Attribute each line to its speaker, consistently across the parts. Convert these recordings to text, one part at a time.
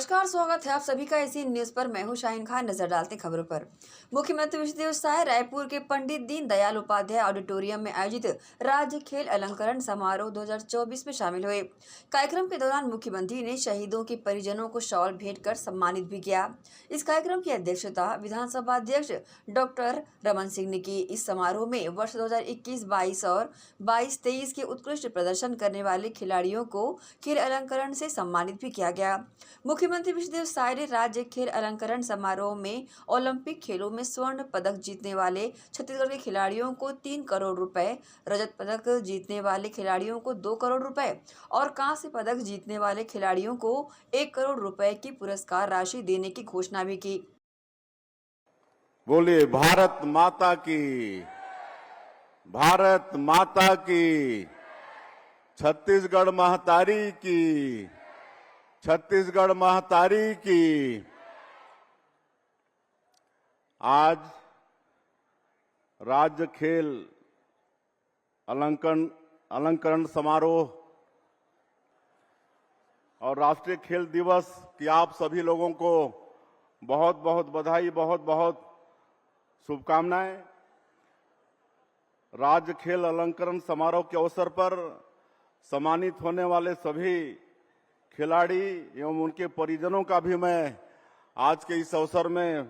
Speaker 1: नमस्कार, स्वागत है आप सभी का इसी न्यूज पर। मैं हूं शाहीन खान। नजर डालते हैं खबरों पर। मुख्यमंत्री विजय साय रायपुर के पंडित दीनदयाल उपाध्याय ऑडिटोरियम में आयोजित राज्य खेल अलंकरण समारोह 2024 में शामिल हुए। कार्यक्रम के दौरान मुख्यमंत्री ने शहीदों के परिजनों को शॉल भेंट कर सम्मानित भी किया। इस कार्यक्रम की अध्यक्षता विधानसभा अध्यक्ष डॉक्टर रमन सिंह ने की। इस समारोह में वर्ष 2021-22 और 22-23 के उत्कृष्ट प्रदर्शन करने वाले खिलाड़ियों को खेल अलंकरण से सम्मानित भी किया गया। मुख्यमंत्री विजय साय ने राज्य खेल अलंकरण समारोह में ओलंपिक खेलों में स्वर्ण पदक जीतने वाले छत्तीसगढ़ के खिलाड़ियों को 3 करोड़ रुपए, रजत पदक जीतने वाले खिलाड़ियों को 2 करोड़ रुपए और कांस्य पदक जीतने वाले खिलाड़ियों को 1 करोड़ रुपए की पुरस्कार राशि देने की घोषणा भी की।
Speaker 2: बोलिए भारत माता की, भारत माता की, छत्तीसगढ़ महतारी की, छत्तीसगढ़ महतारी की। आज राज्य खेल अलंकरण समारोह और राष्ट्रीय खेल दिवस की आप सभी लोगों को बहुत बहुत बधाई, बहुत बहुत शुभकामनाएं। राज्य खेल अलंकरण समारोह के अवसर पर सम्मानित होने वाले सभी खिलाड़ी एवं उनके परिजनों का भी मैं आज के इस अवसर में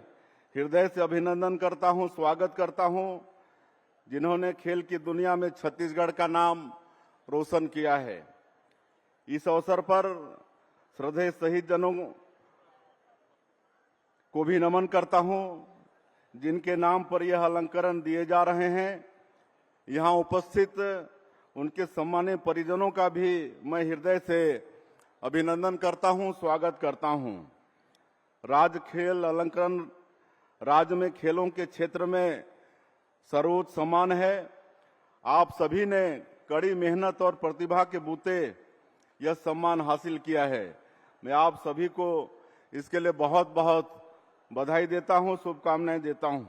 Speaker 2: हृदय से अभिनंदन करता हूं, स्वागत करता हूं, जिन्होंने खेल की दुनिया में छत्तीसगढ़ का नाम रोशन किया है। इस अवसर पर श्रद्धेय शहीद जनों को भी नमन करता हूं, जिनके नाम पर यह अलंकरण दिए जा रहे हैं। यहां उपस्थित उनके सम्मानित परिजनों का भी मैं हृदय से अभिनंदन करता हूं, स्वागत करता हूं। राज्य खेल अलंकरण राज्य में खेलों के क्षेत्र में सर्वोच्च सम्मान है। आप सभी ने कड़ी मेहनत और प्रतिभा के बूते यह सम्मान हासिल किया है। मैं आप सभी को इसके लिए बहुत बहुत बधाई देता हूं, शुभकामनाएं देता हूं।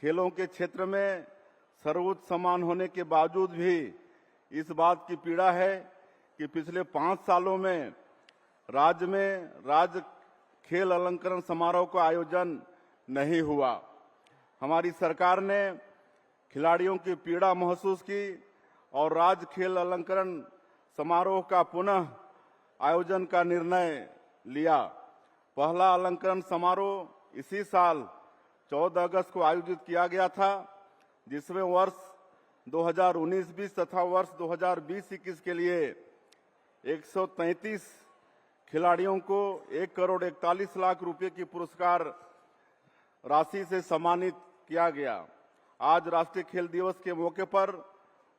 Speaker 2: खेलों के क्षेत्र में सर्वोच्च सम्मान होने के बावजूद भी इस बात की पीड़ा है कि पिछले 5 सालों में राज्य खेल अलंकरण समारोह का आयोजन नहीं हुआ। हमारी सरकार ने खिलाड़ियों की पीड़ा महसूस की और राज्य खेल अलंकरण समारोह का पुनः आयोजन का निर्णय लिया। पहला अलंकरण समारोह इसी साल 14 अगस्त को आयोजित किया गया था, जिसमें वर्ष 2019-20 तथा वर्ष 2020-21 के लिए 133 खिलाड़ियों को 1 करोड़ 41 लाख रुपए की पुरस्कार राशि से सम्मानित किया गया। आज राष्ट्रीय खेल दिवस के मौके पर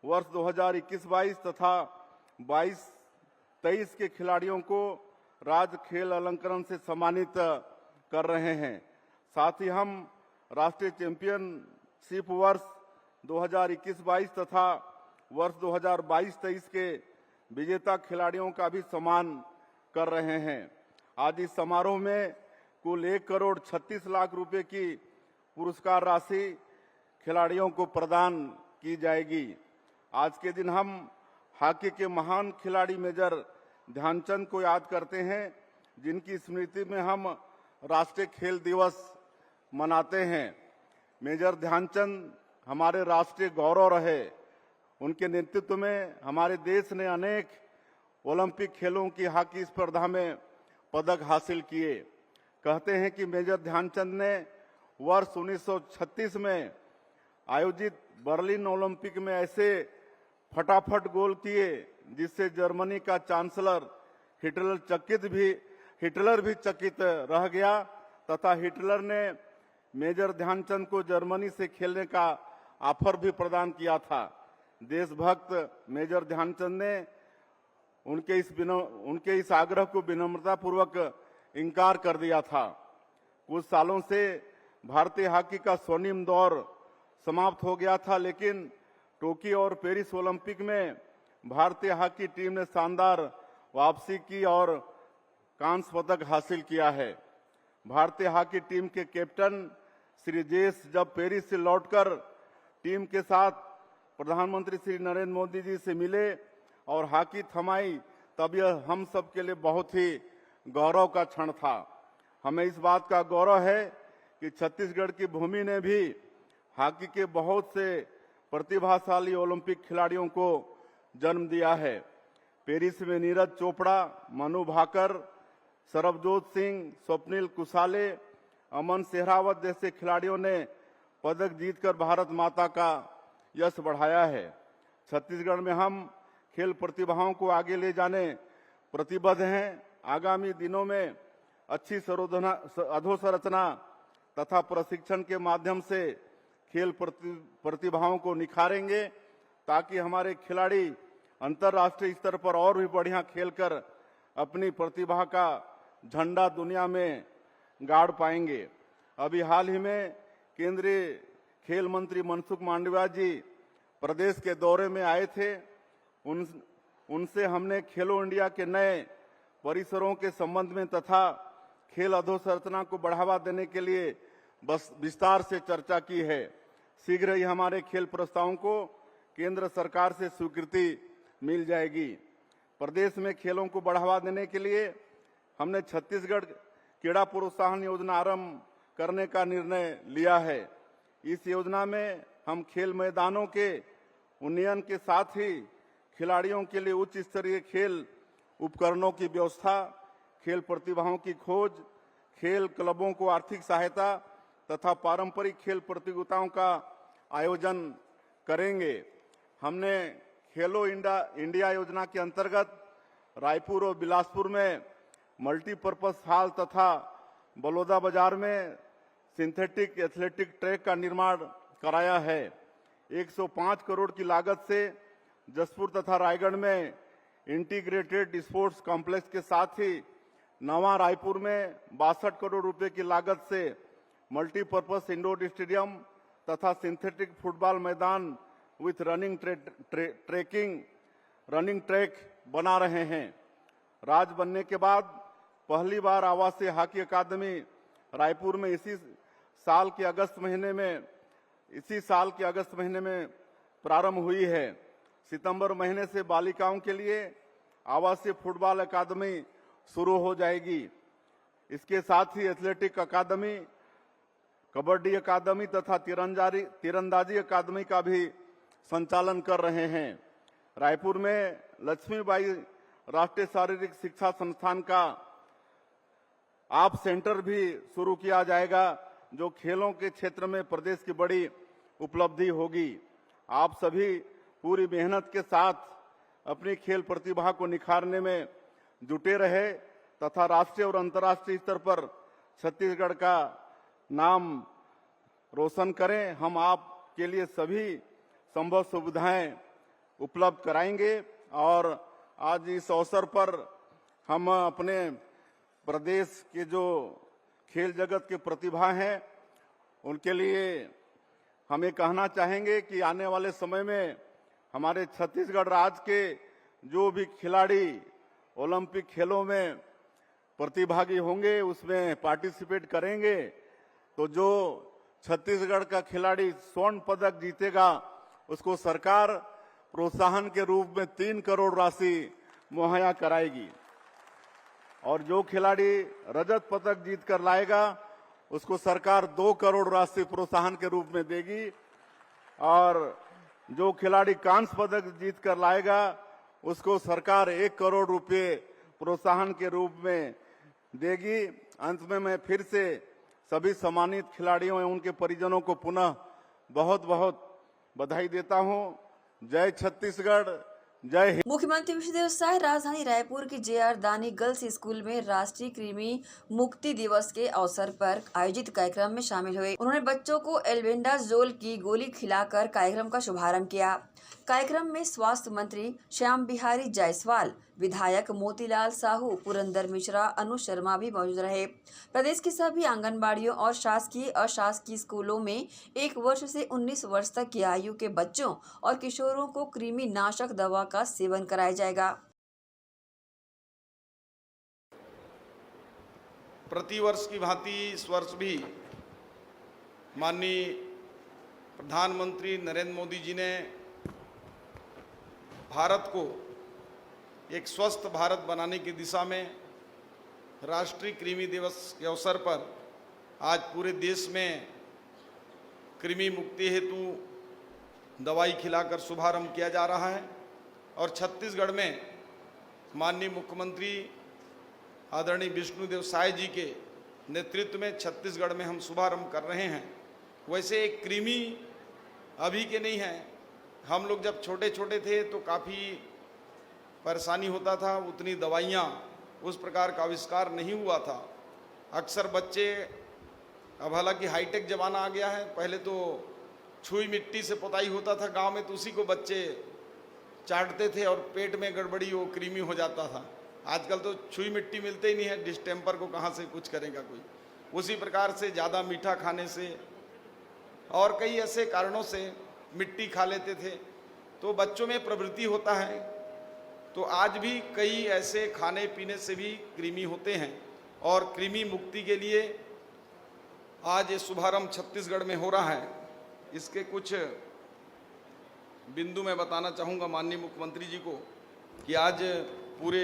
Speaker 2: वर्ष 2021-22 तथा 22-23 के खिलाड़ियों को राज्य खेल अलंकरण से सम्मानित कर रहे हैं। साथ ही हम राष्ट्रीय चैंपियनशिप वर्ष 2021-22 तथा वर्ष 2022-23 के विजेता खिलाड़ियों का भी सम्मान कर रहे हैं। आज इस समारोह में कुल 1 करोड़ 36 लाख रुपए की पुरस्कार राशि खिलाड़ियों को प्रदान की जाएगी। आज के दिन हम हॉकी के महान खिलाड़ी मेजर ध्यानचंद को याद करते हैं, जिनकी स्मृति में हम राष्ट्रीय खेल दिवस मनाते हैं। मेजर ध्यानचंद हमारे राष्ट्रीय गौरव रहे। उनके नेतृत्व में हमारे देश ने अनेक ओलंपिक खेलों की हॉकी स्पर्धा में पदक हासिल किए। कहते हैं कि मेजर ध्यानचंद ने वर्ष 1936 में आयोजित बर्लिन ओलंपिक में ऐसे फटाफट गोल किए जिससे जर्मनी का चांसलर हिटलर भी चकित रह गया तथा हिटलर ने मेजर ध्यानचंद को जर्मनी से खेलने का ऑफर भी प्रदान किया था। देशभक्त मेजर ध्यानचंद ने उनके इस आग्रह को विनम्रता पूर्वक इनकार कर दिया था। कुछ सालों से भारतीय हॉकी का स्वर्णिम दौर समाप्त हो गया था, लेकिन टोक्यो और पेरिस ओलंपिक में भारतीय हॉकी टीम ने शानदार वापसी की और कांस्य पदक हासिल किया है। भारतीय हॉकी टीम के कैप्टन श्री जेस जब पेरिस से लौटकर टीम के साथ प्रधानमंत्री श्री नरेंद्र मोदी जी से मिले और हॉकी थमाई, तब यह हम सब के लिए बहुत ही गौरव का क्षण था। हमें इस बात का गौरव है कि छत्तीसगढ़ की भूमि ने भी हॉकी के बहुत से प्रतिभाशाली ओलंपिक खिलाड़ियों को जन्म दिया है। पेरिस में नीरज चोपड़ा, मनु भाकर, सरबजोत सिंह, स्वप्निल कुसाले, अमन सेहरावत जैसे खिलाड़ियों ने पदक जीतकर भारत माता का यश बढ़ाया है। छत्तीसगढ़ में हम खेल प्रतिभाओं को आगे ले जाने प्रतिबद्ध हैं। आगामी दिनों में अच्छी अधोसंरचना तथा प्रशिक्षण के माध्यम से खेल प्रतिभाओं को निखारेंगे ताकि हमारे खिलाड़ी अंतर्राष्ट्रीय स्तर पर और भी बढ़िया खेलकर अपनी प्रतिभा का झंडा दुनिया में गाड़ पाएंगे। अभी हाल ही में केंद्रीय खेल मंत्री मनसुख मांडविया जी प्रदेश के दौरे में आए थे। उनसे हमने खेलो इंडिया के नए परिसरों के संबंध में तथा खेल अधोसंरचना को बढ़ावा देने के लिए बस विस्तार से चर्चा की है। शीघ्र ही हमारे खेल प्रस्तावों को केंद्र सरकार से स्वीकृति मिल जाएगी। प्रदेश में खेलों को बढ़ावा देने के लिए हमने छत्तीसगढ़ क्रीड़ा प्रोत्साहन योजना आरंभ करने का निर्णय लिया है। इस योजना में हम खेल मैदानों के उन्नयन के साथ ही खिलाड़ियों के लिए उच्च स्तरीय खेल उपकरणों की व्यवस्था, खेल प्रतिभाओं की खोज, खेल क्लबों को आर्थिक सहायता तथा पारंपरिक खेल प्रतियोगिताओं का आयोजन करेंगे। हमने खेलो इंडिया योजना के अंतर्गत रायपुर और बिलासपुर में मल्टीपर्पज हॉल तथा बलौदा बाजार में सिंथेटिक एथलेटिक ट्रैक का निर्माण कराया है। 105 करोड़ की लागत से जसपुर तथा रायगढ़ में इंटीग्रेटेड स्पोर्ट्स कॉम्प्लेक्स के साथ ही नवा रायपुर में 62 करोड़ रुपए की लागत से मल्टीपर्पज इंडोर स्टेडियम तथा सिंथेटिक फुटबॉल मैदान विथ रनिंग ट्रैक बना रहे हैं। राज्य बनने के बाद पहली बार आवासीय हॉकी अकादमी रायपुर में इसी साल के अगस्त महीने में प्रारंभ हुई है। सितंबर महीने से बालिकाओं के लिए आवासीय फुटबॉल अकादमी शुरू हो जाएगी। इसके साथ ही एथलेटिक अकादमी, कबड्डी अकादमी तथा तीरंदाजी अकादमी का भी संचालन कर रहे हैं। रायपुर में लक्ष्मीबाई राष्ट्रीय शारीरिक शिक्षा संस्थान का आप सेंटर भी शुरू किया जाएगा, जो खेलों के क्षेत्र में प्रदेश की बड़ी उपलब्धि होगी। आप सभी पूरी मेहनत के साथ अपनी खेल प्रतिभा को निखारने में जुटे रहे तथा राष्ट्रीय और अंतर्राष्ट्रीय स्तर पर छत्तीसगढ़ का नाम रोशन करें। हम आपके लिए सभी संभव सुविधाएं उपलब्ध कराएंगे और आज इस अवसर पर हम अपने प्रदेश के जो खेल जगत के प्रतिभा हैं उनके लिए हम ये कहना चाहेंगे कि आने वाले समय में हमारे छत्तीसगढ़ राज्य के जो भी खिलाड़ी ओलंपिक खेलों में प्रतिभागी होंगे, उसमें पार्टिसिपेट करेंगे, तो जो छत्तीसगढ़ का खिलाड़ी स्वर्ण पदक जीतेगा उसको सरकार प्रोत्साहन के रूप में 3 करोड़ राशि मुहैया कराएगी और जो खिलाड़ी रजत पदक जीतकर लाएगा उसको सरकार 2 करोड़ राशि प्रोत्साहन के रूप में देगी और जो खिलाड़ी कांस्य पदक जीतकर लाएगा उसको सरकार 1 करोड़ रुपए प्रोत्साहन के रूप में देगी। अंत में मैं फिर से सभी सम्मानित खिलाड़ियों एवं उनके परिजनों को पुनः बहुत बहुत बधाई देता हूं। जय छत्तीसगढ़, जय हिंद।
Speaker 1: मुख्यमंत्री विष्णुदेव साय राजधानी रायपुर के JR दानी गर्ल्स स्कूल में राष्ट्रीय कृमि मुक्ति दिवस के अवसर पर आयोजित कार्यक्रम में शामिल हुए। उन्होंने बच्चों को एल्बेंडाजोल की गोली खिलाकर कार्यक्रम का शुभारंभ किया। कार्यक्रम में स्वास्थ्य मंत्री श्याम बिहारी जायसवाल, विधायक मोतीलाल साहू, पुरंदर मिश्रा, अनु शर्मा भी मौजूद रहे। प्रदेश की सभी आंगनबाड़ियों और शासकीय अशासकीय स्कूलों में 1 वर्ष से 19 वर्ष तक की आयु के बच्चों और किशोरों को कृमि नाशक दवा का सेवन कराया जाएगा।
Speaker 3: प्रतिवर्ष की भांति इस वर्ष भी माननीय प्रधानमंत्री नरेंद्र मोदी जी ने भारत को एक स्वस्थ भारत बनाने की दिशा में राष्ट्रीय कृमि दिवस के अवसर पर आज पूरे देश में कृमि मुक्ति हेतु दवाई खिलाकर शुभारंभ किया जा रहा है और छत्तीसगढ़ में माननीय मुख्यमंत्री आदरणीय विष्णुदेव साय जी के नेतृत्व में छत्तीसगढ़ में हम शुभारंभ कर रहे हैं। वैसे एक कृमि अभी के नहीं हैं, हम लोग जब छोटे छोटे थे तो काफ़ी परेशानी होता था, उतनी दवाइयाँ उस प्रकार का आविष्कार नहीं हुआ था। अक्सर बच्चे, अब हालांकि हाईटेक ज़माना आ गया है, पहले तो छुई मिट्टी से पुताई होता था गांव में, तो उसी को बच्चे चाटते थे और पेट में गड़बड़ी वो कृमि हो जाता था। आजकल तो छुई मिट्टी मिलते ही नहीं है, डिस्टेम्पर को कहाँ से कुछ करेगा कोई। उसी प्रकार से ज़्यादा मीठा खाने से और कई ऐसे कारणों से मिट्टी खा लेते थे, तो बच्चों में प्रवृत्ति होता है। तो आज भी कई ऐसे खाने पीने से भी कृमि होते हैं और कृमि मुक्ति के लिए आज ये शुभारंभ छत्तीसगढ़ में हो रहा है। इसके कुछ बिंदु मैं बताना चाहूँगा माननीय मुख्यमंत्री जी को कि आज पूरे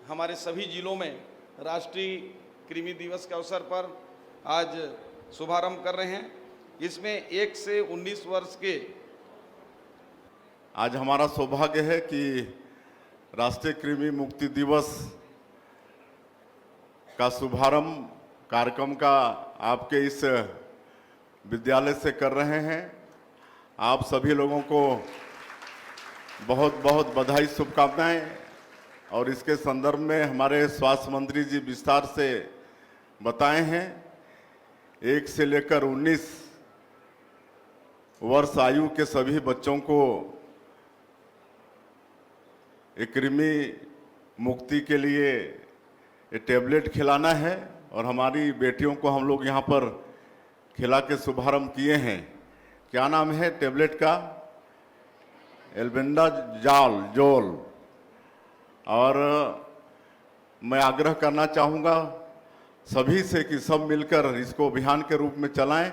Speaker 3: हमारे सभी जिलों में राष्ट्रीय कृमि दिवस के अवसर पर आज शुभारंभ कर रहे हैं। इसमें 1 से 19 वर्ष के
Speaker 2: आज हमारा सौभाग्य है कि राष्ट्रीय कृमि मुक्ति दिवस का शुभारंभ कार्यक्रम का आपके इस विद्यालय से कर रहे हैं। आप सभी लोगों को बहुत बहुत बधाई, शुभकामनाएं। और इसके संदर्भ में हमारे स्वास्थ्य मंत्री जी विस्तार से बताए हैं। 1 से लेकर 19 वर्ष आयु के सभी बच्चों को कृमि मुक्ति के लिए ये टेबलेट खिलाना है और हमारी बेटियों को हम लोग यहाँ पर खिला के शुभारंभ किए हैं। क्या नाम है टेबलेट का? एल्बेंडाजोल। और मैं आग्रह करना चाहूँगा सभी से कि सब मिलकर इसको अभियान के रूप में चलाएं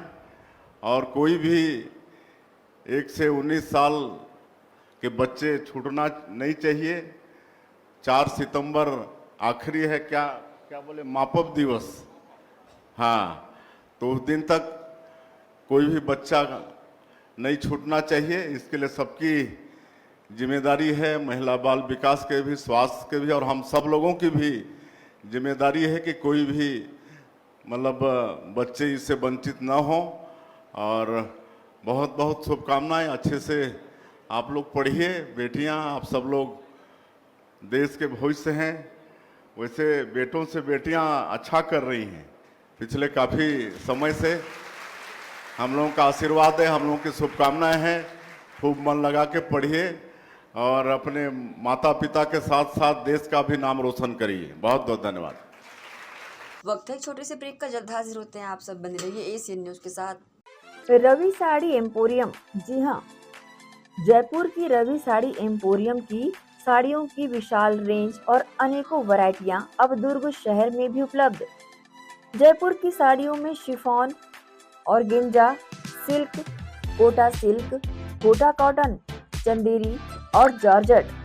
Speaker 2: और कोई भी 1 से 19 साल के बच्चे छूटना नहीं चाहिए। 4 सितंबर आखिरी है, क्या बोले, मापप दिवस। हाँ, तो उस दिन तक कोई भी बच्चा नहीं छूटना चाहिए। इसके लिए सबकी जिम्मेदारी है, महिला बाल विकास के भी, स्वास्थ्य के भी और हम सब लोगों की भी जिम्मेदारी है कि कोई भी मतलब बच्चे इससे वंचित न हो। और बहुत बहुत शुभकामनाएं। अच्छे से आप लोग पढ़िए। बेटियां, आप सब लोग देश के भविष्य हैं। वैसे बेटों से बेटियां अच्छा कर रही हैं पिछले काफ़ी समय से। हम लोगों का आशीर्वाद है, हम लोगों की शुभकामनाएं हैं। खूब मन लगा के पढ़िए और अपने माता पिता के साथ साथ देश का भी नाम रोशन करिए। बहुत बहुत धन्यवाद।
Speaker 1: वक्त है एक छोटे से ब्रेक का, जल्द हाजिर होते हैं। आप सब बने रहिए एशियन न्यूज के साथ।
Speaker 4: रवि साड़ी एम्पोरियम। जी हाँ, जयपुर की रवि साड़ी एम्पोरियम की साड़ियों की विशाल रेंज और अनेकों वैरायटियां अब दुर्ग शहर में भी उपलब्ध। जयपुर की साड़ियों में chiffon, organza, silk, Kota cotton, Chanderi और जॉर्जेट।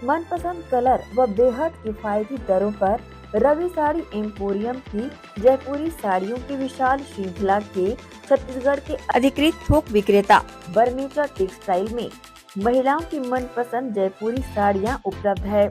Speaker 4: मनपसंद कलर व बेहद किफायती दरों पर रवि साड़ी एम्पोरियम की जयपुरी साड़ियों की विशाल श्रृंखला के छत्तीसगढ़ के अधिकृत थोक विक्रेता बर्मेजा टेक्सटाइल में महिलाओं की मनपसंद जयपुरी साड़ियां उपलब्ध है।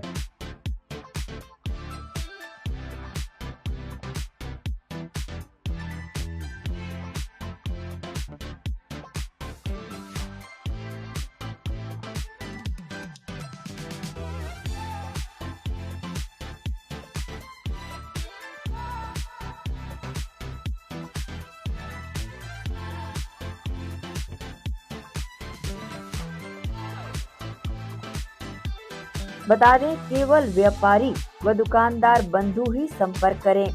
Speaker 4: बता दें, केवल व्यापारी व दुकानदार बंधु ही संपर्क करें।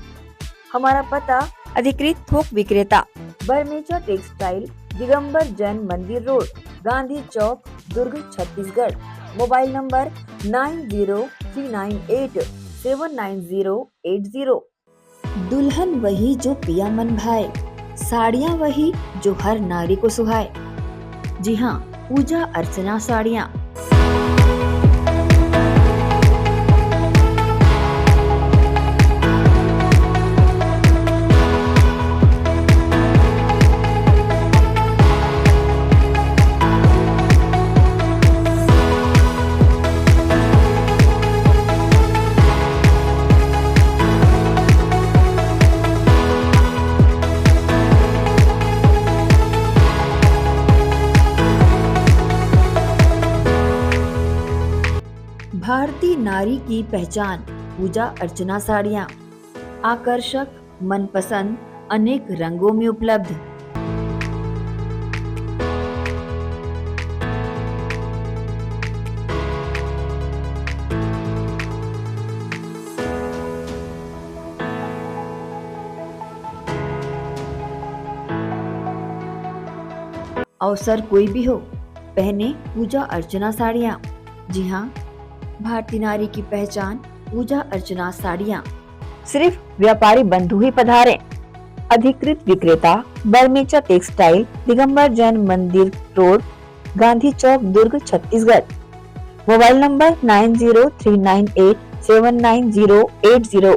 Speaker 4: हमारा पता अधिकृत थोक विक्रेता Barmecha textile, Digambar Jain Mandir road, Gandhi Chowk, Durg, Chhattisgarh. Mobile number 9039879080। दुल्हन वही जो पिया मन भाए, साड़ियाँ वही जो हर नारी को सुहाए। जी हाँ, पूजा अर्चना साड़ियाँ। भारतीय नारी की पहचान पूजा अर्चना साड़ियाँ। आकर्षक, मनपसंद, अनेक रंगों में उपलब्ध। अवसर कोई भी हो, पहने पूजा अर्चना साड़ियाँ। जी हाँ, भारतीय नारी की पहचान पूजा अर्चना साड़ियाँ। सिर्फ व्यापारी बंधु ही पधारें। अधिकृत विक्रेता Barmecha textile, Digambar Jain Mandir road, Gandhi Chowk, Durg, Chhattisgarh. Mobile number 9039879080।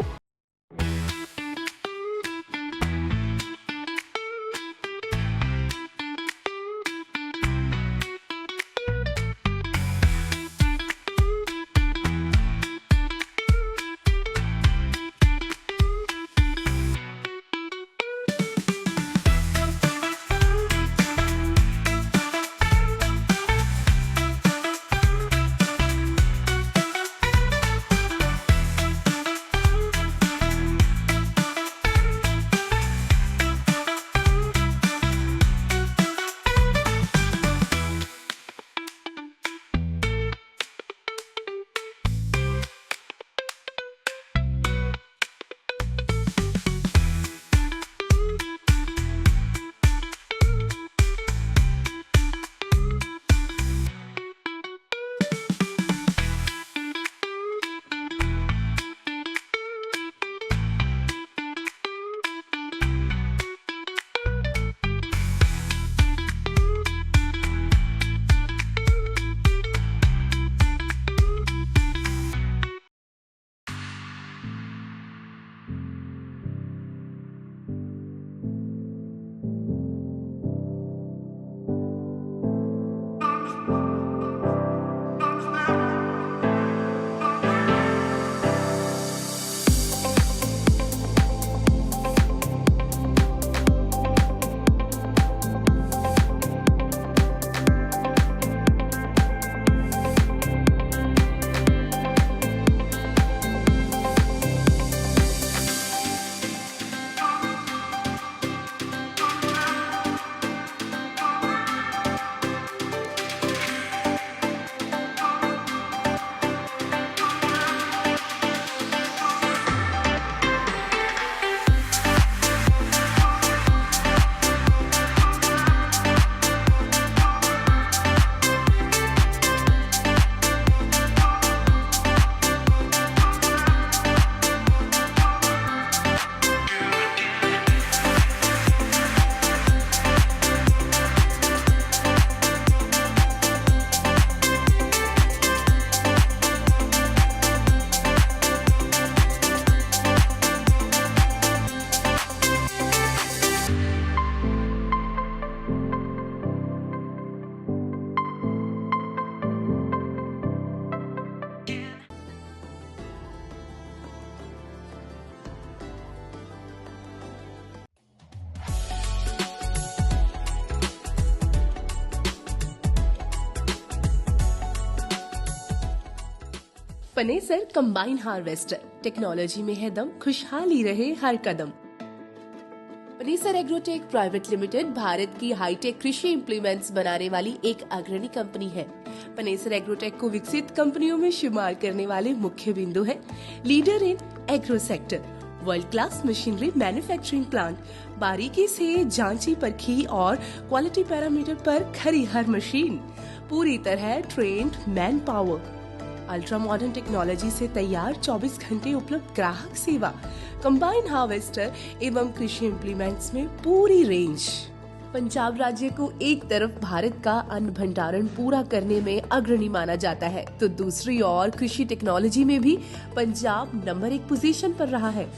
Speaker 5: Panesar combine harvester, technology में है दम, खुशहाली रहे हर कदम। Panesar Agrotech private limited Bharat की हाईटेक कृषि इम्प्लीमेंट्स बनाने वाली एक अग्रणी कंपनी है। पनेसर एग्रोटेक को विकसित कंपनियों में शुमार करने वाले मुख्य बिंदु है leader in agro sector, world class machinery manufacturing plant, बारीकी से जांची परखी और क्वालिटी पैरामीटर पर खरी हर मशीन, पूरी तरह trained manpower, ultra modern technology से तैयार 24 घंटे उपलब्ध ग्राहक सेवा, कंबाइन हार्वेस्टर एवं कृषि इम्प्लीमेंट्स में पूरी रेंज। पंजाब राज्य को एक तरफ भारत का अन्न भंडारण पूरा करने में अग्रणी माना जाता है, तो दूसरी ओर कृषि टेक्नोलॉजी में भी पंजाब नंबर 1 पोजीशन पर रहा है।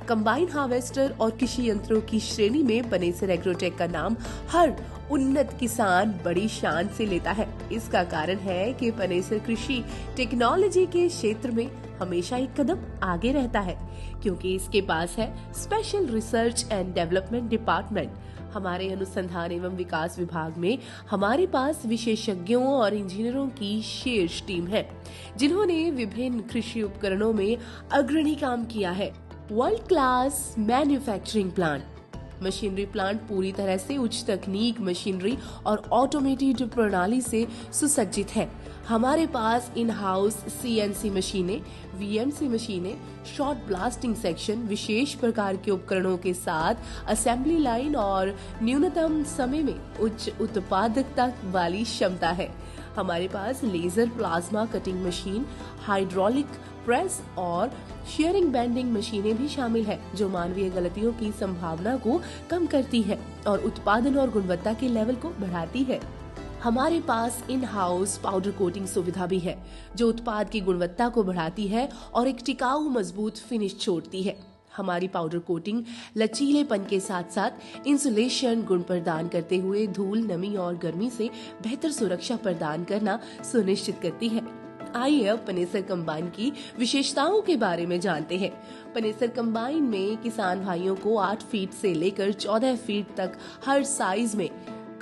Speaker 5: कंबाइन हार्वेस्टर और कृषि यंत्रों की श्रेणी में पनेसर एग्रोटेक का नाम हर उन्नत किसान बड़ी शान से लेता है। इसका कारण है कि पनेसर कृषि टेक्नोलॉजी के क्षेत्र में हमेशा एक कदम आगे रहता है, क्योंकि इसके पास है special research and development department. हमारे अनुसंधान एवं विकास विभाग में हमारे पास विशेषज्ञों और इंजीनियरों की शीर्ष टीम है, जिन्होंने विभिन्न कृषि उपकरणों में अग्रणी काम किया है। World class manufacturing plant, machinery plant पूरी तरह से उच्च तकनीक मशीनरी और ऑटोमेटेड प्रणाली से सुसज्जित है। हमारे पास इन हाउस CNC मशीनें, VMC मशीनें, शॉर्ट ब्लास्टिंग सेक्शन, विशेष प्रकार के उपकरणों के साथ असेंबली लाइन और न्यूनतम समय में उच्च उत्पादकता वाली क्षमता है। हमारे पास laser plasma cutting machine, hydraulic press और शेयरिंग बेंडिंग मशीनें भी शामिल है, जो मानवीय गलतियों की संभावना को कम करती है और उत्पादन और गुणवत्ता के लेवल को बढ़ाती है। हमारे पास इन हाउस पाउडर कोटिंग सुविधा भी है, जो उत्पाद की गुणवत्ता को बढ़ाती है और एक टिकाऊ मजबूत फिनिश छोड़ती है। हमारी पाउडर कोटिंग लचीलेपन के साथ साथ इंसुलेशन गुण प्रदान करते हुए धूल, नमी और गर्मी से बेहतर सुरक्षा प्रदान करना सुनिश्चित करती है। आइए अब पनेसर कंबाइन की विशेषताओं के बारे में जानते हैं। पनेसर कंबाइन में किसान भाइयों को 8 फीट से लेकर 14 फीट तक हर साइज में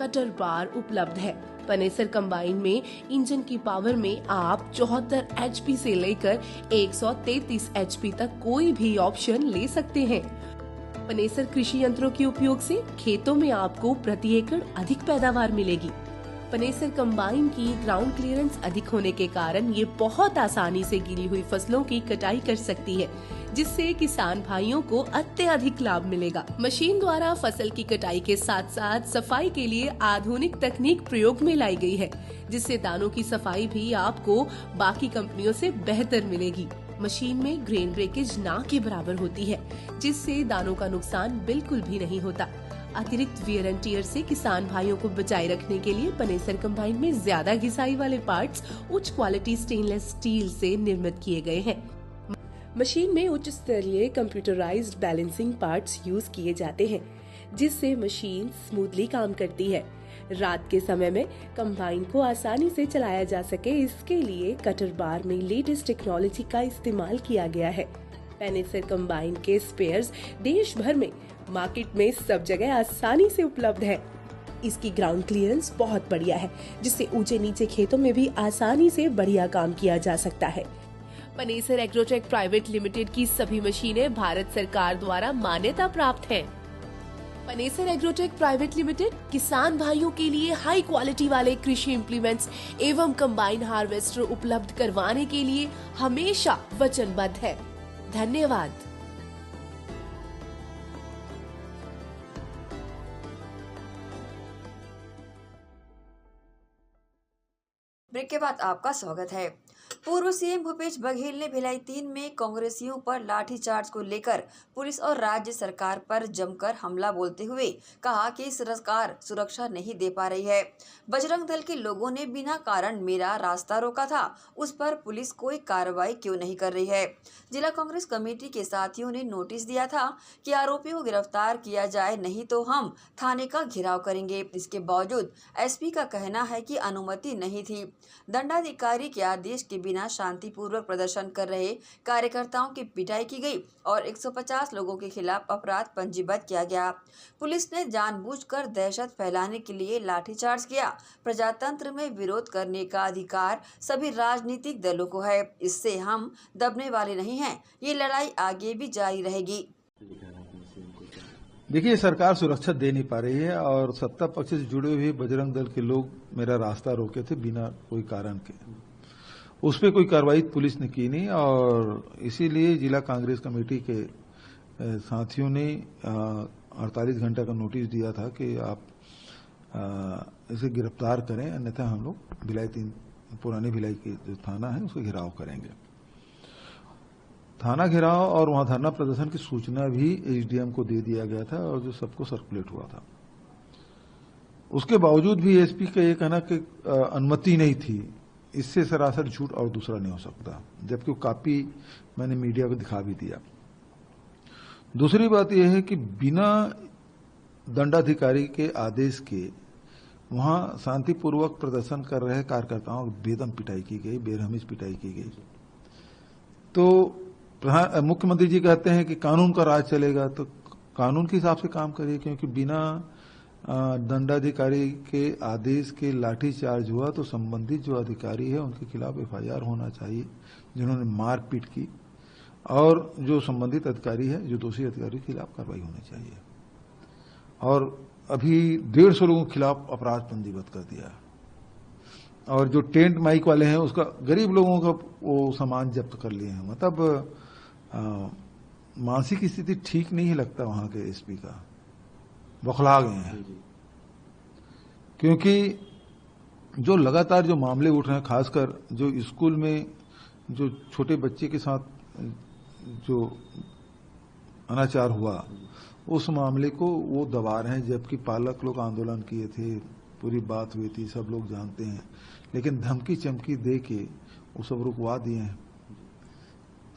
Speaker 5: कटर बार उपलब्ध है। पनेसर कंबाइन में इंजन की पावर में आप 74 HP से लेकर 133 HP तक कोई भी ऑप्शन ले सकते हैं। पनेसर कृषि यंत्रों के उपयोग से खेतों में आपको प्रति एकड़ अधिक पैदावार मिलेगी। पनेसर कंबाइन की ग्राउंड क्लियरेंस अधिक होने के कारण ये बहुत आसानी से गिरी हुई फसलों की कटाई कर सकती है, जिससे किसान भाइयों को अत्यधिक लाभ मिलेगा। मशीन द्वारा फसल की कटाई के साथ साथ सफाई के लिए आधुनिक तकनीक प्रयोग में लाई गई है, जिससे दानों की सफाई भी आपको बाकी कंपनियों से बेहतर मिलेगी। मशीन में ग्रेन ब्रेकेज ना के बराबर होती है, जिससे दानों का नुकसान बिल्कुल भी नहीं होता। अतिरिक्त वियर एंड टियर से किसान भाइयों को बचाए रखने के लिए पनेसर कंबाइन में ज्यादा घिसाई वाले पार्ट्स उच्च क्वालिटी स्टेनलेस स्टील से निर्मित किए गए हैं। मशीन में उच्च स्तरीय कंप्यूटराइज्ड बैलेंसिंग पार्ट्स यूज किए जाते हैं, जिससे मशीन स्मूथली काम करती है। रात के समय में कंबाइन को आसानी से चलाया जा सके, इसके लिए कटर बार में लेटेस्ट टेक्नोलॉजी का इस्तेमाल किया गया है। पनेसर कंबाइन के स्पेयर्स देश भर में मार्केट में सब जगह आसानी से उपलब्ध है। इसकी ग्राउंड क्लियरेंस बहुत बढ़िया है, जिससे ऊंचे नीचे खेतों में भी आसानी से बढ़िया काम किया जा सकता है। पनेसर एग्रोटेक प्राइवेट लिमिटेड की सभी मशीनें भारत सरकार द्वारा मान्यता प्राप्त हैं। पनेसर एग्रोटेक प्राइवेट लिमिटेड किसान भाइयों के लिए हाई क्वालिटी वाले कृषि इम्प्लीमेंट्स एवं कंबाइन हार्वेस्टर उपलब्ध करवाने के लिए हमेशा वचनबद्ध है। धन्यवाद।
Speaker 1: ब्रेक के बाद आपका स्वागत है। पूर्व सीएम भूपेश बघेल ने भिलाई 3 में कांग्रेसियों पर लाठीचार्ज को लेकर पुलिस और राज्य सरकार पर जमकर हमला बोलते हुए कहा कि सरकार सुरक्षा नहीं दे पा रही है। बजरंग दल के लोगों ने बिना कारण मेरा रास्ता रोका था, उस पर पुलिस कोई कार्रवाई क्यों नहीं कर रही है। जिला कांग्रेस कमेटी के साथियों ने नोटिस दिया था कि आरोपियों को गिरफ्तार किया जाए, नहीं तो हम थाने का घेराव करेंगे। इसके बावजूद एसपी का कहना है कि अनुमति नहीं थी। दंडाधिकारी के आदेश के बिना शांतिपूर्वक प्रदर्शन कर रहे कार्यकर्ताओं की पिटाई की गई और 150 लोगों के खिलाफ अपराध पंजीबद्ध किया गया। पुलिस ने जानबूझकर दहशत फैलाने के लिए लाठीचार्ज किया। प्रजातंत्र में विरोध करने का अधिकार सभी राजनीतिक दलों को है, इससे हम दबने वाले नहीं हैं। ये लड़ाई आगे भी जारी रहेगी।
Speaker 6: देखिए, सरकार सुरक्षा दे नहीं पा रही है और सत्ता पक्ष से जुड़े हुए बजरंग दल के लोग मेरा रास्ता रोके थे बिना कोई कारण के। उस पर कोई कार्रवाई पुलिस ने की नहीं और इसीलिए जिला कांग्रेस कमेटी के साथियों ने 48 घंटे का नोटिस दिया था कि आप इसे गिरफ्तार करें, अन्यथा हम लोग भिलाई 3 पुरानी भिलाई की जो थाना है उसको घेराव करेंगे। थाना घेराव और वहां धरना प्रदर्शन की सूचना भी एसडीएम को दे दिया गया था और जो सबको सर्कुलेट हुआ था। उसके बावजूद भी एसपी का ये कहना कि अनुमति नहीं थी, इससे सरासर झूठ और दूसरा नहीं हो सकता, जबकि वो कॉपी मैंने मीडिया को दिखा भी दिया। दूसरी बात यह है कि बिना दंडाधिकारी के आदेश के वहां शांतिपूर्वक प्रदर्शन कर रहे कार्यकर्ताओं की बेदम पिटाई की गई, बेरहमीज पिटाई की गई। तो मुख्यमंत्री जी कहते हैं कि कानून का राज चलेगा, तो कानून के हिसाब से काम करिए, क्योंकि बिना दंडाधिकारी के आदेश के लाठीचार्ज हुआ तो संबंधित जो अधिकारी है उनके खिलाफ एफआईआर होना चाहिए जिन्होंने मारपीट की, और जो संबंधित अधिकारी है, जो दोषी अधिकारी के खिलाफ कार्रवाई होनी चाहिए। और अभी 150 लोगों के खिलाफ अपराध पंजीबद्ध कर दिया, और जो टेंट माइक वाले हैं उसका गरीब लोगों का वो सामान जब्त कर लिए हैं। मतलब मानसिक स्थिति ठीक नहीं लगता वहां के एसपी का, बौखला गए हैं। क्योंकि जो लगातार जो मामले उठ रहे हैं, खासकर जो स्कूल में जो छोटे बच्चे के साथ जो अनाचार हुआ, उस मामले को वो दबा रहे हैं, जबकि पालक लोग आंदोलन किए थे, पूरी बात हुई थी, सब लोग जानते हैं, लेकिन धमकी चमकी दे के वो सब रुकवा दिए हैं।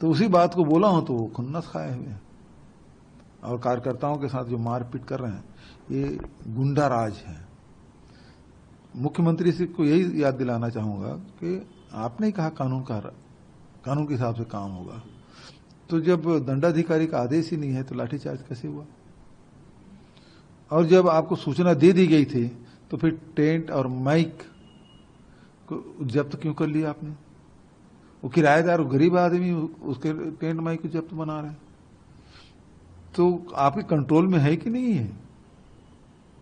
Speaker 6: तो उसी बात को बोला हूं तो वो खुन्नस खाए हुए हैं, और कार्यकर्ताओं के साथ जो मारपीट कर रहे हैं ये गुंडा राज है। मुख्यमंत्री से को यही याद दिलाना चाहूंगा कि आपने ही कहा कानून के हिसाब से काम होगा, तो जब दंडाधिकारी का आदेश ही नहीं है तो लाठीचार्ज कैसे हुआ? और जब आपको सूचना दे दी गई थी तो फिर टेंट और माइक को जब्त क्यों कर लिया आपने? वो किराएदार, गरीब आदमी उसके टेंट माइक को जब्त बना रहे हैं, तो आपके कंट्रोल में है कि नहीं है?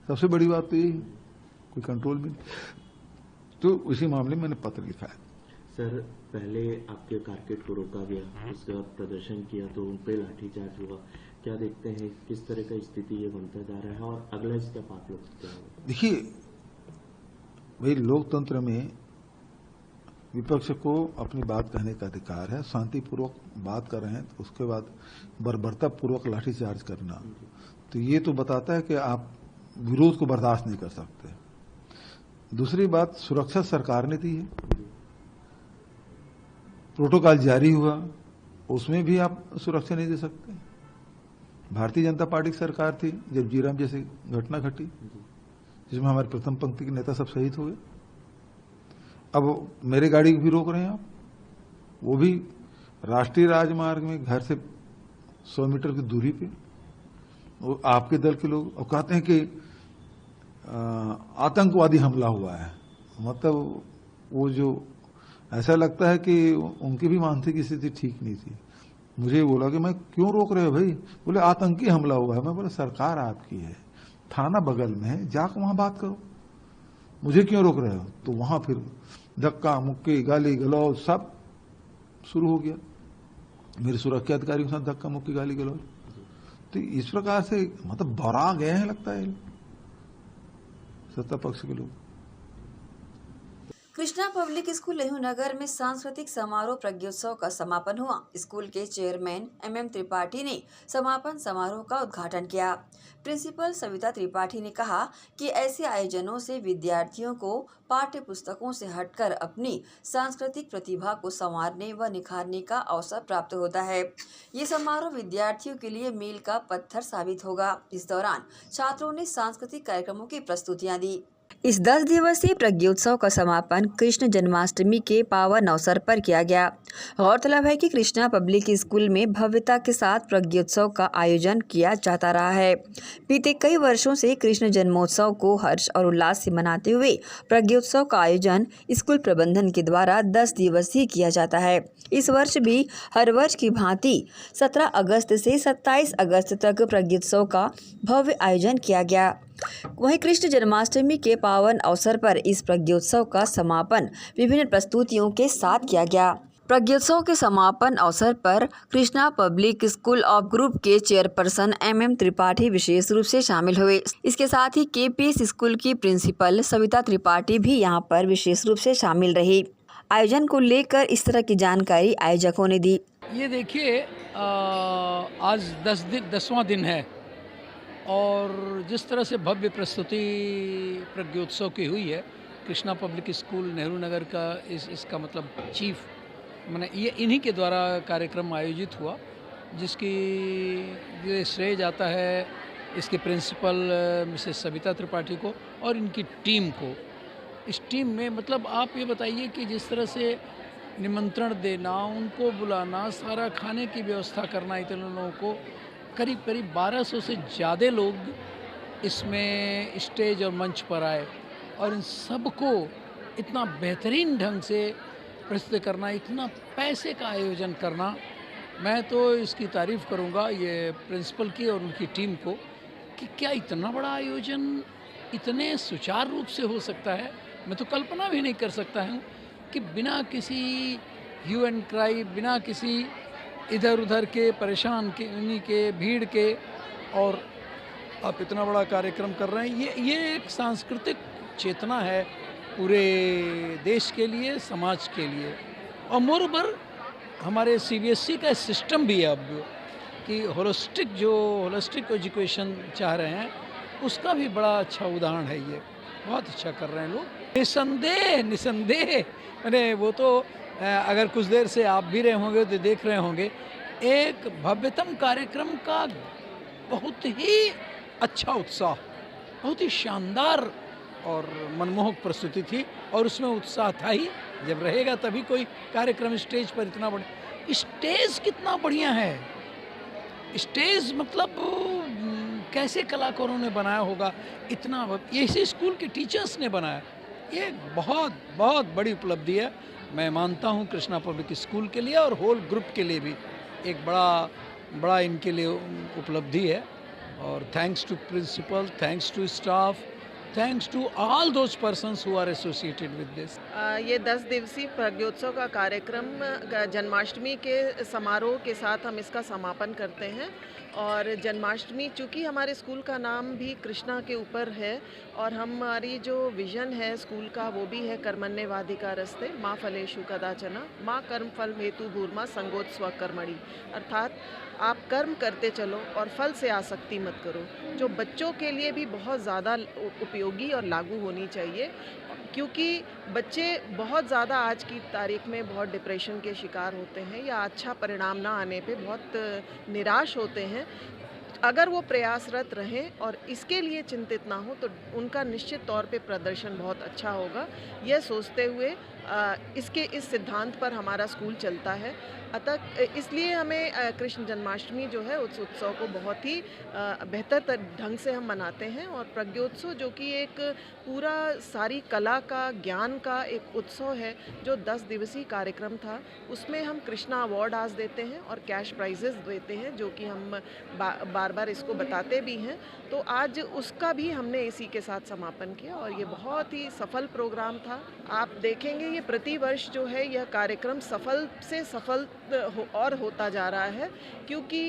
Speaker 6: सबसे बड़ी बात तो यही, कोई कंट्रोल में नहीं। तो उसी मामले में मैंने पत्र लिखा है।
Speaker 7: सर, पहले आपके कारकेट को रोका गया, उसके बाद प्रदर्शन किया तो उन पे लाठीचार्ज हुआ। क्या देखते हैं किस तरह का स्थिति ये बनता जा रहा है और अगला स्टेप आप लोग क्या होगा?
Speaker 6: देखिए भाई, लोकतंत्र में विपक्ष को अपनी बात कहने का अधिकार है। शांतिपूर्वक बात कर रहे हैं तो उसके बाद बर्बरतापूर्वक लाठीचार्ज करना, तो ये तो बताता है कि आप विरोध को बर्दाश्त नहीं कर सकते। दूसरी बात, सुरक्षा सरकार ने दी है, प्रोटोकॉल जारी हुआ, उसमें भी आप सुरक्षा नहीं दे सकते। भारतीय जनता पार्टी की सरकार थी जब जीराम जैसी घटना घटी, जिसमें हमारे प्रथम पंक्ति के नेता सब शहीद हो गए। अब मेरे गाड़ी भी रोक रहे हैं आप, वो भी राष्ट्रीय राजमार्ग में घर से 100 मीटर की दूरी पे। वो आपके दल के लोग और कहते हैं कि आतंकवादी हमला हुआ है। मतलब वो जो ऐसा लगता है कि उनकी भी मानसिक स्थिति ठीक नहीं थी। मुझे बोला कि मैं क्यों रोक रहे हो भाई? बोले आतंकी हमला हुआ है। मैं बोला सरकार आपकी है, थाना बगल में है, जाकर वहां बात करो, मुझे क्यों रोक रहे हो? तो वहां फिर धक्का मुक्की, गाली गलौज सब शुरू हो गया। मेरे सुरक्षा अधिकारियों के साथ धक्का मुक्की, गाली गलौज। तो इस प्रकार से मतलब बौरा गए हैं लगता है सत्ता पक्ष के लोग।
Speaker 1: कृष्णा पब्लिक स्कूल लेहू नगर में सांस्कृतिक समारोह प्रज्ञोत्सव का समापन हुआ। स्कूल के चेयरमैन MM त्रिपाठी ने समापन समारोह का उद्घाटन किया। प्रिंसिपल सविता त्रिपाठी ने कहा कि ऐसे आयोजनों से विद्यार्थियों को पाठ्य पुस्तकों से हटकर अपनी सांस्कृतिक प्रतिभा को संवारने व निखारने का अवसर प्राप्त होता है। ये समारोह विद्यार्थियों के लिए मील का पत्थर साबित होगा। इस दौरान छात्रों ने सांस्कृतिक कार्यक्रमों की प्रस्तुतियां दी। इस 10 दिवसीय प्रज्ञोत्सव का समापन कृष्ण जन्माष्टमी के पावन अवसर पर किया गया। गौरतलब है कि कृष्णा पब्लिक स्कूल में भव्यता के साथ प्रज्ञोत्सव का आयोजन किया जाता रहा है। बीते कई वर्षों से कृष्ण जन्मोत्सव को हर्ष और उल्लास से मनाते हुए प्रज्ञोत्सव का आयोजन स्कूल प्रबंधन के द्वारा 10 दिवसीय किया जाता है। इस वर्ष भी हर वर्ष की भांति 17 अगस्त से 27 अगस्त तक प्रज्ञोत्सव का भव्य आयोजन किया गया। वहीं कृष्ण जन्माष्टमी के पावन अवसर पर इस प्रज्ञोत्सव का समापन विभिन्न प्रस्तुतियों के साथ किया गया। प्रज्ञोत्सव के समापन अवसर पर Krishna public school of group के चेयरपर्सन MM त्रिपाठी विशेष रूप से शामिल हुए। इसके साथ ही KPS स्कूल की प्रिंसिपल सविता त्रिपाठी भी यहां पर विशेष रूप से शामिल रही। आयोजन को लेकर इस तरह की जानकारी आयोजकों ने दी।
Speaker 8: ये देखिए, आज 10वां दिन है और जिस तरह से भव्य प्रस्तुति प्रज्ञोत्सव की हुई है, कृष्णा पब्लिक स्कूल नेहरू नगर का इसका मतलब चीफ मैंने ये इन्हीं के द्वारा कार्यक्रम आयोजित हुआ, जिसकी ये श्रेय जाता है इसके प्रिंसिपल मिसेस सविता त्रिपाठी को और इनकी टीम को। इस टीम में मतलब आप ये बताइए कि जिस तरह से निमंत्रण देना, उनको बुलाना, सारा खाने की व्यवस्था करना, इतने लोगों को करीब 1200 से ज़्यादा लोग इसमें स्टेज और मंच पर आए और इन सबको इतना बेहतरीन ढंग से प्रस्तुत करना, इतना पैसे का आयोजन करना, मैं तो इसकी तारीफ़ करूँगा ये प्रिंसिपल की और उनकी टीम को कि क्या इतना बड़ा आयोजन इतने सुचारू रूप से हो सकता है। मैं तो कल्पना भी नहीं कर सकता हूँ कि बिना किसी ह्यू एंड क्राई, बिना किसी इधर उधर के परेशान के उन्हीं के भीड़ के, और आप इतना बड़ा कार्यक्रम कर रहे हैं। ये एक सांस्कृतिक चेतना है पूरे देश के लिए, समाज के लिए। और मोरओवर हमारे CBSE का सिस्टम भी है अब कि होलिस्टिक एजुकेशन चाह रहे हैं, उसका भी बड़ा अच्छा उदाहरण है। ये बहुत अच्छा कर रहे हैं लोग। निसंदेह अरे वो तो अगर कुछ देर से आप भी रहे होंगे तो देख रहे होंगे, एक भव्यतम कार्यक्रम का बहुत ही अच्छा उत्साह, बहुत ही शानदार और मनमोहक प्रस्तुति थी और उसमें उत्साह था ही। जब रहेगा तभी कोई कार्यक्रम स्टेज पर इतना बड़ा, स्टेज कितना बढ़िया है, स्टेज मतलब कैसे कलाकारों ने बनाया होगा, इतना इसी स्कूल के टीचर्स ने बनाया। ये बहुत बहुत बड़ी उपलब्धि है, मैं मानता हूँ कृष्णा पब्लिक स्कूल के लिए और होल ग्रुप के लिए भी एक बड़ा इनके लिए उपलब्धि है। और thanks to principal, thanks to staff, thanks to all those persons who are associated with this.
Speaker 9: ये 10 दिवसीय प्रज्ञोत्सव का कार्यक्रम जन्माष्टमी के समारोह के साथ हम इसका समापन करते हैं। और जन्माष्टमी, चूँकि हमारे स्कूल का नाम भी कृष्णा के ऊपर है और हमारी जो विज़न है स्कूल का वो भी है कर्मण्येवाधिकारस्ते माँ फलेषु कदाचन माँ कर्म फल हेतु भूर्मा संगोत स्वकर्मणि, अर्थात आप कर्म करते चलो और फल से आसक्ति मत करो, जो बच्चों के लिए भी बहुत ज़्यादा उपयोगी और लागू होनी चाहिए। क्योंकि बच्चे बहुत ज़्यादा आज की तारीख में बहुत डिप्रेशन के शिकार होते हैं या अच्छा परिणाम ना आने पे बहुत निराश होते हैं। अगर वो प्रयासरत रहें और इसके लिए चिंतित ना हो तो उनका निश्चित तौर पे प्रदर्शन बहुत अच्छा होगा। यह सोचते हुए इस सिद्धांत पर हमारा स्कूल चलता है। अतः इसलिए हमें कृष्ण जन्माष्टमी जो है उस उत्सव को बहुत ही बेहतर ढंग से हम मनाते हैं। और प्रज्ञोत्सव जो कि एक पूरा सारी कला का, ज्ञान का एक उत्सव है, जो 10 दिवसीय कार्यक्रम था, उसमें हम कृष्णा अवार्ड आज देते हैं और कैश प्राइजेस देते हैं, जो कि हम बार बार इसको बताते भी हैं। तो आज उसका भी हमने इसी के साथ समापन किया और ये बहुत ही सफल प्रोग्राम था। आप देखेंगे ये प्रतिवर्ष जो है यह कार्यक्रम सफल से सफल और होता जा रहा है, क्योंकि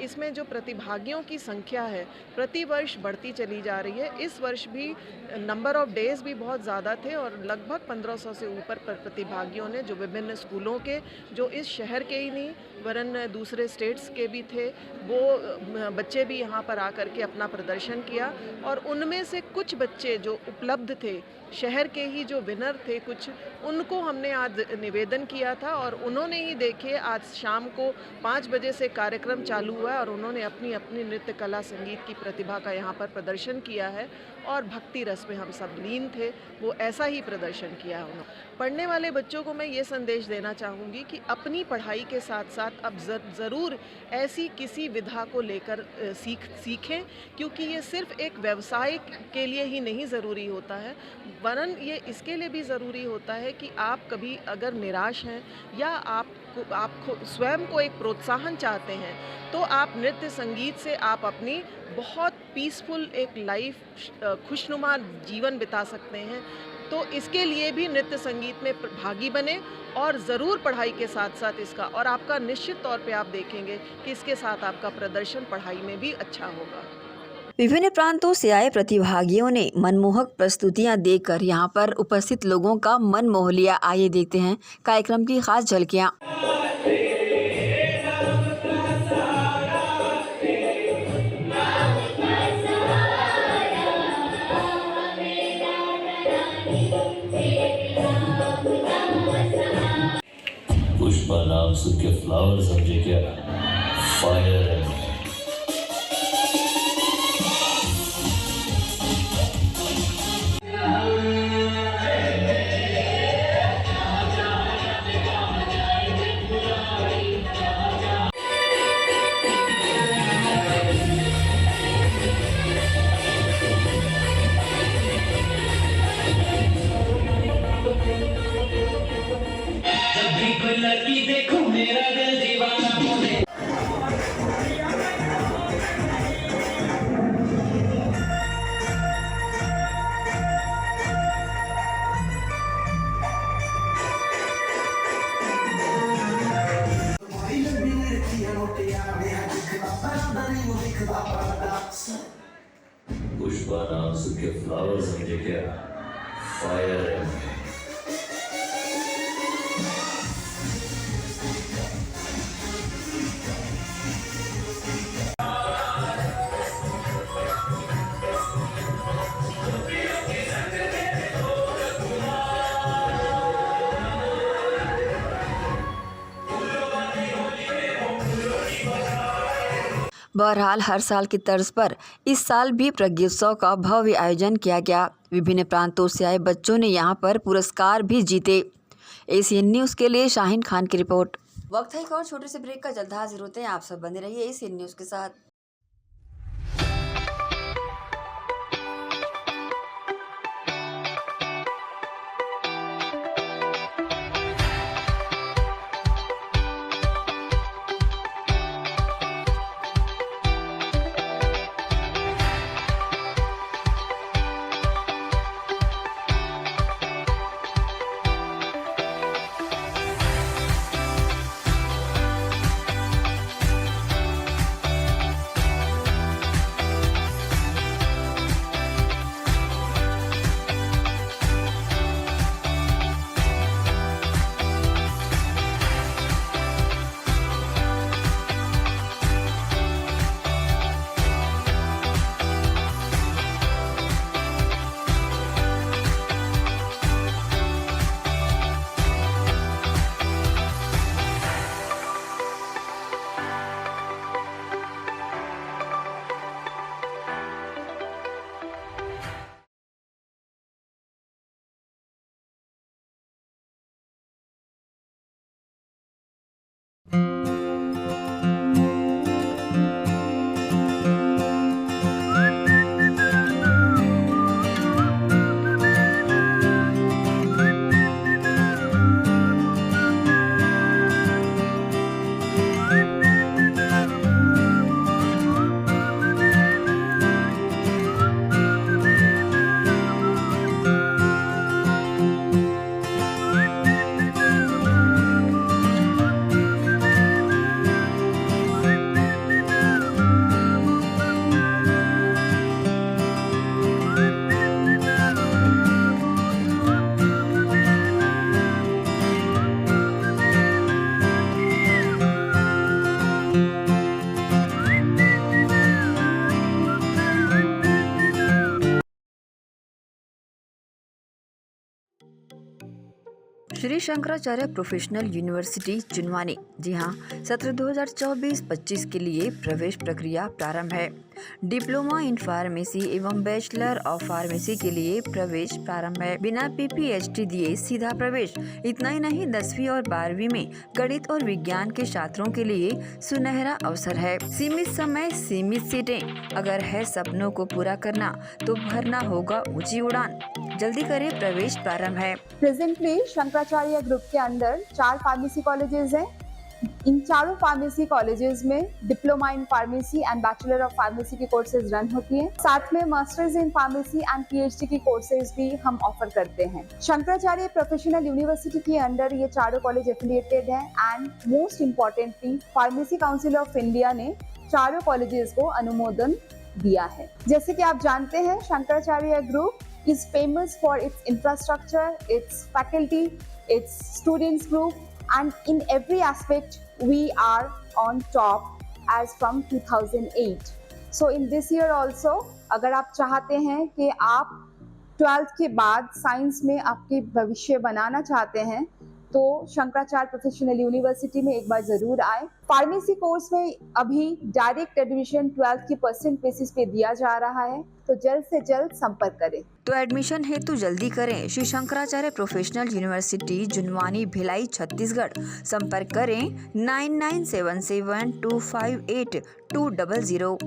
Speaker 9: इसमें जो प्रतिभागियों की संख्या है प्रतिवर्ष बढ़ती चली जा रही है। इस वर्ष भी नंबर ऑफ डेज भी बहुत ज़्यादा थे और लगभग 1500 से ऊपर प्रतिभागियों ने, जो विभिन्न स्कूलों के, जो इस शहर के ही नहीं वरन दूसरे स्टेट्स के भी थे, वो बच्चे भी यहाँ पर आकर के अपना प्रदर्शन किया। और उनमें से कुछ बच्चे जो उपलब्ध थे, शहर के ही जो विनर थे कुछ, उनको हमने आज निवेदन किया था और उन्होंने ही देखिए आज शाम को 5 बजे से कार्यक्रम चालू हुआ है और उन्होंने अपनी अपनी नृत्य कला संगीत की प्रतिभा का यहाँ पर प्रदर्शन किया है और भक्ति रस में हम सब लीन थे, वो ऐसा ही प्रदर्शन किया है उन्होंने। पढ़ने वाले बच्चों को मैं ये संदेश देना चाहूँगी कि अपनी पढ़ाई के साथ साथ अब ज़रूर ऐसी किसी विधा को लेकर सीखें, क्योंकि ये सिर्फ एक व्यवसाय के लिए ही नहीं ज़रूरी होता है, वरन ये इसके लिए भी ज़रूरी होता है कि आप कभी अगर निराश हैं या आप स्वयं को एक प्रोत्साहन चाहते हैं तो आप नृत्य संगीत से आप अपनी बहुत पीसफुल एक लाइफ खुशनुमा जीवन बिता सकते हैं। तो इसके लिए भी नृत्य संगीत में भागी बने और ज़रूर पढ़ाई के साथ साथ इसका, और आपका निश्चित तौर पे आप देखेंगे कि इसके साथ आपका प्रदर्शन पढ़ाई में भी अच्छा होगा।
Speaker 1: विभिन्न प्रांतों से आए प्रतिभागियों ने मनमोहक प्रस्तुतियां देकर यहां पर उपस्थित लोगों का मन मोह लिया। आइए देखते हैं कार्यक्रम की खास झलकियां।
Speaker 10: पुष्पा नाम सुन के फ्लावर समझे क्या? फायर है। पुष्पा नाम सुन के फ्लावर समझे क्या? फायर है।
Speaker 1: बहरहाल हर साल की तर्ज पर इस साल भी प्रज्ञोत्सव का भव्य आयोजन किया गया। विभिन्न प्रांतों से आए बच्चों ने यहां पर पुरस्कार भी जीते। एशियन न्यूज़ के लिए शाहीन खान की रिपोर्ट। वक्त है एक और छोटे से ब्रेक का, जल्द हाजिर होते हैं। आप सब बने रहिए एशियन न्यूज़ के साथ। Shri Shankaracharya professional university Junwani. जी हाँ, सत्र 2024-25 के लिए प्रवेश प्रक्रिया प्रारंभ है। डिप्लोमा इन फार्मेसी एवं बैचलर ऑफ फार्मेसी के लिए प्रवेश प्रारंभ है। बिना PPHD दिए सीधा प्रवेश। इतना ही नहीं, 10वीं और 12वीं में गणित और विज्ञान के छात्रों के लिए सुनहरा अवसर है। सीमित समय, सीमित सीटें। अगर है सपनों को पूरा करना तो भरना होगा ऊंची उड़ान। जल्दी करें, प्रवेश प्रारंभ है।
Speaker 11: प्रेजेंटली शंकराचार्य ग्रुप के अंदर 4 फार्मेसी कॉलेजेस हैं। इन चारों फार्मेसी कॉलेजेस में diploma in pharmacy and bachelor of pharmacy की कोर्सेज रन होती हैं। साथ में masters in pharmacy and PhD की कोर्सेज भी हम ऑफर करते हैं। शंकराचार्य प्रोफेशनल यूनिवर्सिटी के अंडर ये चारों कॉलेज एफिलिएटेड हैं and most importantly pharmacy council of India ने चारों कॉलेजेस को अनुमोदन दिया है। जैसे कि आप जानते हैं, Shankaracharya group is famous for its infrastructure, its faculty, its students group, and in every aspect we are on top as from 2008. So in this year also, अगर आप चाहते हैं कि आप 12th के बाद साइंस में आपके भविष्य बनाना चाहते हैं तो शंकराचार्य प्रोफेशनल यूनिवर्सिटी में एक बार जरूर आए। फार्मेसी कोर्स में अभी डायरेक्ट एडमिशन 12th की % बेसिस पे दिया जा रहा है, तो जल्द से जल्द संपर्क करें।
Speaker 1: तो एडमिशन हेतु जल्दी करें। Shri Shankaracharya professional university Junwani, Bhilai, Chhattisgarh. संपर्क करें 9977258200।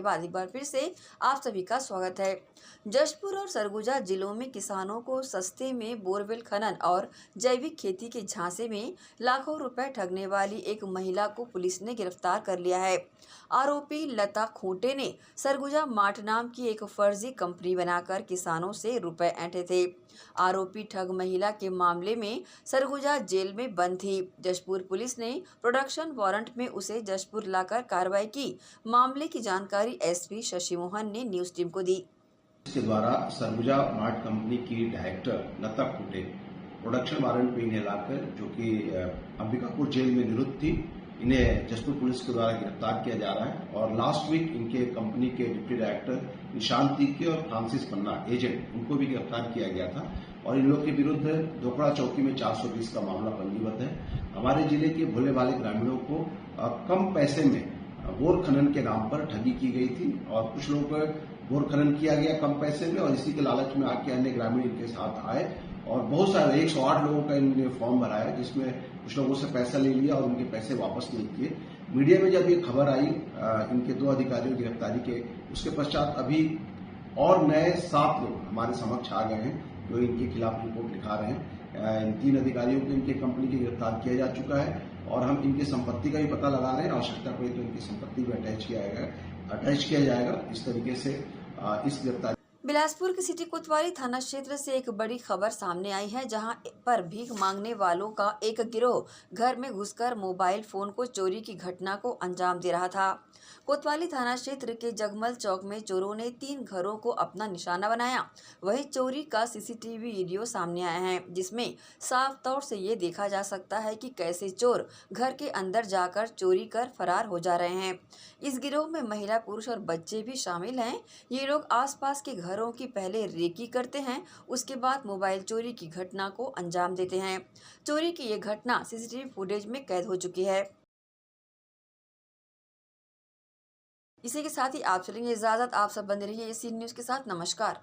Speaker 1: बाद एक बार फिर से आप सभी का स्वागत है। जशपुर और सरगुजा जिलों में किसानों को सस्ते में बोरवेल खनन और जैविक खेती के झांसे में लाखों रुपए ठगने वाली एक महिला को पुलिस ने गिरफ्तार कर लिया है। आरोपी लता खोटे ने सरगुजा मार्ट नाम की एक फर्जी कंपनी बनाकर किसानों से रुपए ऐंठे थे। आरोपी ठग महिला के मामले में सरगुजा जेल में बंद थी। जशपुर पुलिस ने प्रोडक्शन वारंट में उसे जशपुर लाकर कार्रवाई की। मामले की जानकारी एसपी शशि मोहन ने न्यूज टीम को दी।
Speaker 12: इसके द्वारा सरगुजा मार्ट कंपनी की डायरेक्टर लता खोटे प्रोडक्शन वारंट पे इन्हें लाकर, जो कि अंबिकापुर जेल में निरुद्ध थी, इन्हें जशपुर पुलिस के द्वारा गिरफ्तार किया जा रहा है। और लास्ट वीक इनके कंपनी के डिप्टी डायरेक्टर निशांत तीके और फ्रांसिस पन्ना एजेंट, उनको भी गिरफ्तार किया गया था। और इन लोग के विरुद्ध दोकड़ा चौकी में 420 का मामला पंजीबद्ध है। हमारे जिले के भोले भाले ग्रामीणों को कम पैसे में बोर खनन के नाम पर ठगी की गई थी और कुछ लोगों पर बोर खनन किया गया कम पैसे में, और इसी के लालच में आके अन्य ग्रामीण इनके साथ आए और बहुत सारे 108 लोगों का इन्होंने फॉर्म भराया, जिसमें कुछ लोगों से पैसा ले लिया और उनके पैसे वापस नहीं किए। मीडिया में जब ये खबर आई इनके 2 अधिकारियों की गिरफ्तारी के, उसके पश्चात अभी और नए 7 लोग हमारे समक्ष आ गए हैं जो इनके खिलाफ रिपोर्ट लिखा रहे हैं। इन 3 अधिकारियों को इनके कंपनी की गिरफ्तार किया जा चुका है और हम इनकी संपत्ति का भी पता लगा रहे हैं। आवश्यकता पड़ी तो इनकी संपत्ति भी अटैच किया जाएगा। इस तरीके से इस गिरफ्तारी।
Speaker 1: बिलासपुर के सिटी कोतवाली थाना क्षेत्र से एक बड़ी खबर सामने आई है, जहां पर भीख मांगने वालों का एक गिरोह घर में घुसकर मोबाइल फोन को चोरी की घटना को अंजाम दे रहा था। कोतवाली थाना क्षेत्र के जगमल चौक में चोरों ने 3 घरों को अपना निशाना बनाया। वहीं चोरी का सीसीटीवी वीडियो सामने आया है, जिसमें साफ तौर से ये देखा जा सकता है कि कैसे चोर घर के अंदर जाकर चोरी कर फरार हो जा रहे हैं। इस गिरोह में महिला, पुरुष और बच्चे भी शामिल हैं। ये लोग आसपास के घरों की पहले रेकी करते हैं, उसके बाद मोबाइल चोरी की घटना को अंजाम देते हैं। चोरी की ये घटना सीसीटीवी फुटेज में कैद हो चुकी है। इसी के साथ ही आप चलेंगे इजाजत। आप सब बने रहिए सी न्यूज के साथ। नमस्कार।